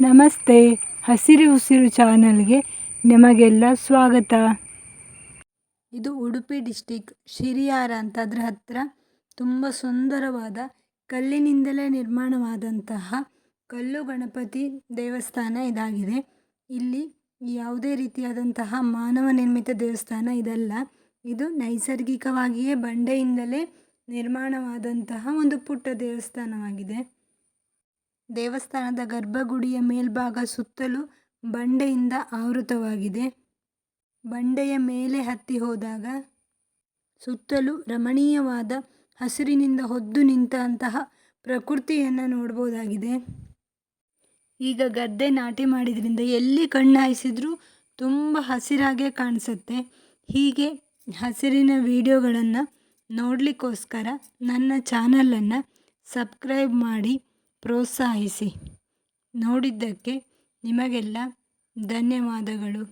ನಮಸ್ತೆ, ಹಸಿರು ಉಸಿರು ಚಾನಲ್ಗೆ ನಿಮಗೆಲ್ಲ ಸ್ವಾಗತ. ಇದು ಉಡುಪಿ ಡಿಸ್ಟಿಕ್ ಶಿರಿಯಾರ ಅಂತ, ಅದರ ಹತ್ತಿರ ತುಂಬ ಸುಂದರವಾದ ಕಲ್ಲಿನಿಂದಲೇ ನಿರ್ಮಾಣವಾದಂತಹ ಕಲ್ಲು ಗಣಪತಿ ದೇವಸ್ಥಾನ ಇದಾಗಿದೆ. ಇಲ್ಲಿ ಯಾವುದೇ ರೀತಿಯಾದಂತಹ ಮಾನವ ನಿರ್ಮಿತ ದೇವಸ್ಥಾನ ಇದಲ್ಲ. ಇದು ನೈಸರ್ಗಿಕವಾಗಿಯೇ ಬಂಡೆಯಿಂದಲೇ ನಿರ್ಮಾಣವಾದಂತಹ ಒಂದು ಪುಟ್ಟ ದೇವಸ್ಥಾನವಾಗಿದೆ. ದೇವಸ್ಥಾನದ ಗರ್ಭಗುಡಿಯ ಮೇಲ್ಭಾಗ ಸುತ್ತಲೂ ಬಂಡೆಯಿಂದ ಆವೃತವಾಗಿದೆ. ಬಂಡೆಯ ಮೇಲೆ ಹತ್ತಿ ಹೋದಾಗ ಸುತ್ತಲೂ ರಮಣೀಯವಾದ ಹಸಿರಿನಿಂದ ಹೊದ್ದು ನಿಂತಹ ಪ್ರಕೃತಿಯನ್ನು ನೋಡ್ಬೋದಾಗಿದೆ. ಈಗ ಗದ್ದೆ ನಾಟಿ ಮಾಡಿದ್ರಿಂದ ಎಲ್ಲಿ ಕಣ್ಣು ಹಾಯಿಸಿದ್ರೂ ತುಂಬ ಹಸಿರಾಗೇ ಕಾಣಿಸುತ್ತೆ. ಹೀಗೆ ಹಸಿರಿನ ವಿಡಿಯೋಗಳನ್ನು ನೋಡಲಿಕ್ಕೋಸ್ಕರ ನನ್ನ ಚಾನಲನ್ನು ಸಬ್ಸ್ಕ್ರೈಬ್ ಮಾಡಿ ಪ್ರೋತ್ಸಾಹಿಸಿ. ನೋಡಿದ್ದಕ್ಕೆ ನಿಮಗೆಲ್ಲ ಧನ್ಯವಾದಗಳು.